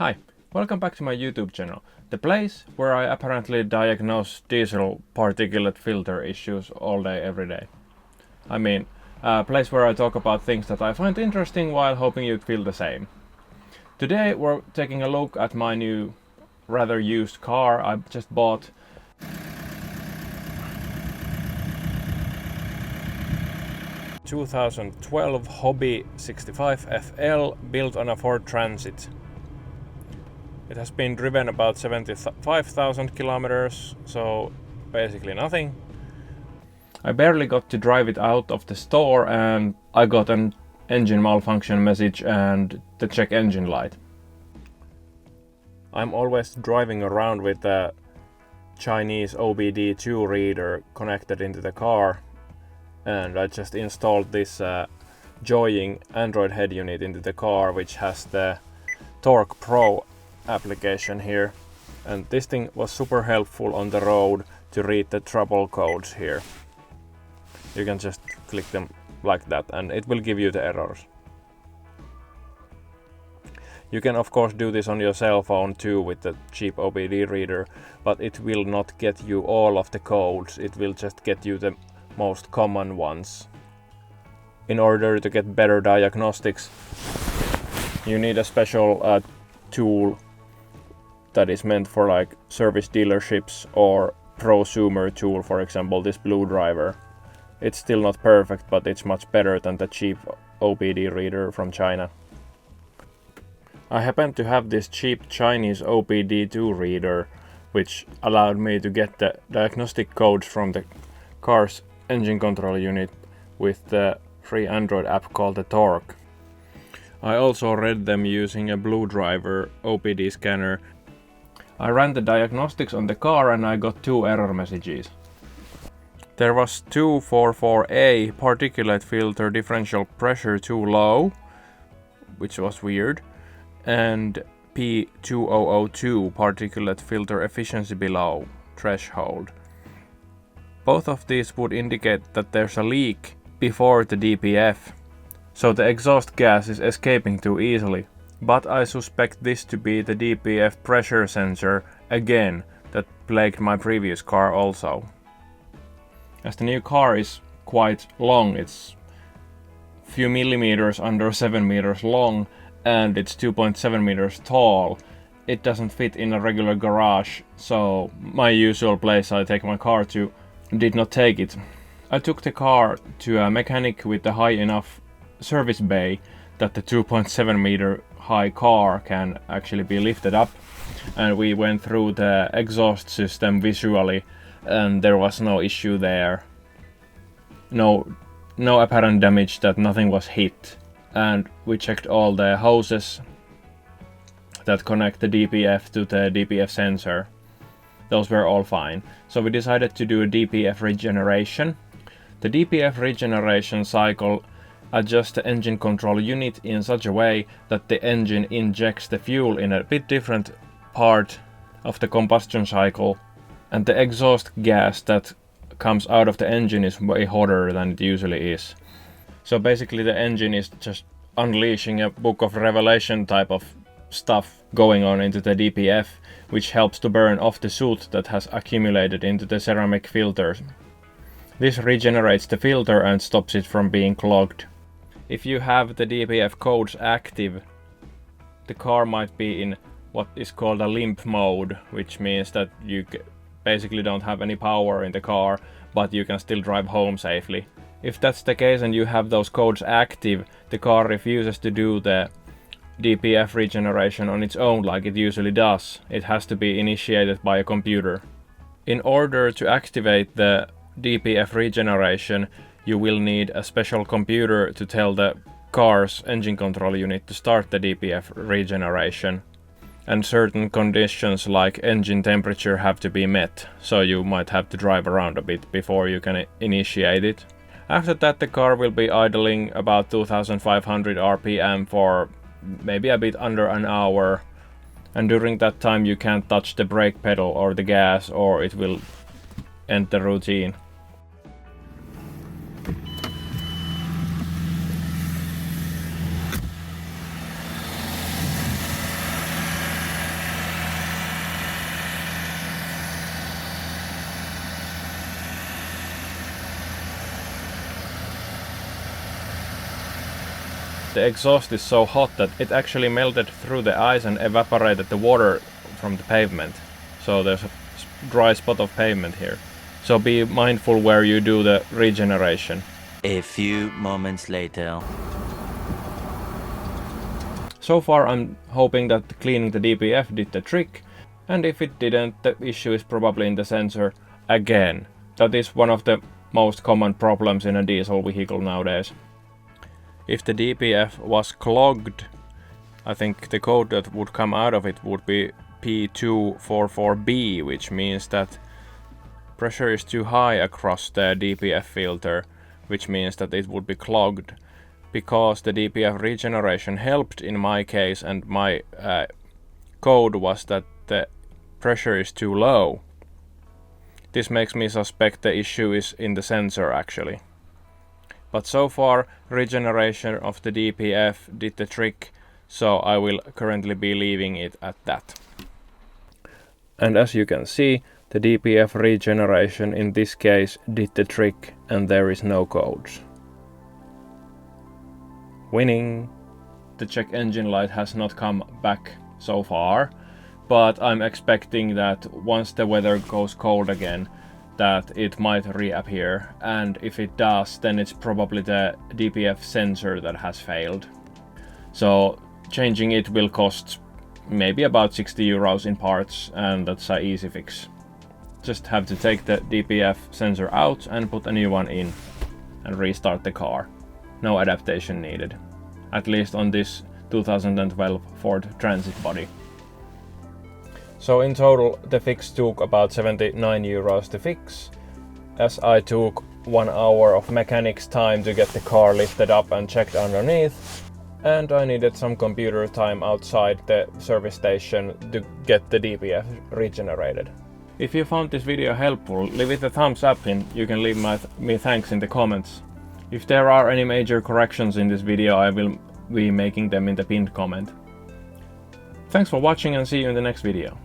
Hi, welcome back to my YouTube channel, the place where I apparently diagnose diesel particulate filter issues all day every day. I mean, a place where I talk about things that I find interesting while hoping you feel the same. Today we're taking a look at my new, rather used car I just bought. A 2012 Hobby 65 FL built on a Ford Transit. It has been driven about 75,000 kilometers, so basically nothing. I barely got to drive it out of the store and I got an engine malfunction message and the check engine light. I'm always driving around with a Chinese OBD2 reader connected into the car, and I just installed this Joying Android head unit into the car, which has the Torque Pro application here, and this thing was super helpful on the road to read the trouble codes here. You can just click them like that and it will give you the errors. You can of course do this on your cell phone too with the cheap OBD reader, but it will not get you all of the codes, it will just get you the most common ones. In order to get better diagnostics, you need a special tool that is meant for like service dealerships or prosumer tool, for example this Blue Driver. It's still not perfect, but it's much better than the cheap OBD reader from China. I happen to have this cheap Chinese OBD2 reader, which allowed me to get the diagnostic codes from the car's engine control unit with the free Android app called the Torque. I also read them using a Blue Driver OBD scanner. I ran the diagnostics on the car and I got two error messages. There was 244A particulate filter differential pressure too low, which was weird, and P2002 particulate filter efficiency below threshold. Both of these would indicate that there's a leak before the DPF, so the exhaust gas is escaping too easily. But I suspect this to be the DPF pressure sensor again that plagued my previous car also. As the new car is quite long, it's few millimeters under 7 meters long and it's 2.7 meters tall, it doesn't fit in a regular garage, so my usual place I take my car to did not take it. I took the car to a mechanic with a high enough service bay that the 2.7 meter high car can actually be lifted up, and we went through the exhaust system visually and there was no issue there. No apparent damage, that nothing was hit, and we checked all the hoses that connect the DPF to the DPF sensor. Those were all fine. So we decided to do a DPF regeneration. The DPF regeneration cycle adjusts the engine control unit in such a way that the engine injects the fuel in a bit different part of the combustion cycle, and the exhaust gas that comes out of the engine is way hotter than it usually is. So basically the engine is just unleashing a Book of Revelation type of stuff going on into the DPF, which helps to burn off the soot that has accumulated into the ceramic filters. This regenerates the filter and stops it from being clogged. If you have the DPF codes active, the car might be in what is called a limp mode, which means that you basically don't have any power in the car, but you can still drive home safely. If that's the case and you have those codes active, the car refuses to do the DPF regeneration on its own like it usually does. It has to be initiated by a computer. In order to activate the DPF regeneration, you will need a special computer to tell the car's engine control unit to start the DPF regeneration. And certain conditions like engine temperature have to be met, so you might have to drive around a bit before you can initiate it. After that the car will be idling about 2500 RPM for maybe a bit under an hour, and during that time you can't touch the brake pedal or the gas or it will end the routine. the exhaust is so hot that it actually melted through the ice and evaporated the water from the pavement. So there's a dry spot of pavement here. So be mindful where you do the regeneration. A few moments later. So far I'm hoping that cleaning the DPF did the trick, and if it didn't, the issue is probably in the sensor again. That is one of the most common problems in a diesel vehicle nowadays. If the DPF was clogged, I think the code that would come out of it would be P244B, which means that pressure is too high across the DPF filter, which means that it would be clogged. Because the DPF regeneration helped in my case, and my code was that the pressure is too low. This makes me suspect the issue is in the sensor actually. But so far regeneration of the DPF did the trick, so I will currently be leaving it at that. And as you can see, the DPF regeneration in this case did the trick, and there is no codes. Winning! The check engine light has not come back so far, but I'm expecting that once the weather goes cold again, that it might reappear, and if it does, then it's probably the DPF sensor that has failed. So changing it will cost maybe about 60 euros in parts, and that's an easy fix. Just have to take the DPF sensor out and put a new one in and restart the car. No adaptation needed, at least on this 2012 Ford Transit body. So in total the fix took about 79 euros to fix, as I took 1 hour of mechanics time to get the car lifted up and checked underneath, and I needed some computer time outside the service station to get the DPF regenerated. If you found this video helpful, leave it a thumbs up and you can leave me thanks in the comments. If there are any major corrections in this video, I will be making them in the pinned comment. Thanks for watching and see you in the next video.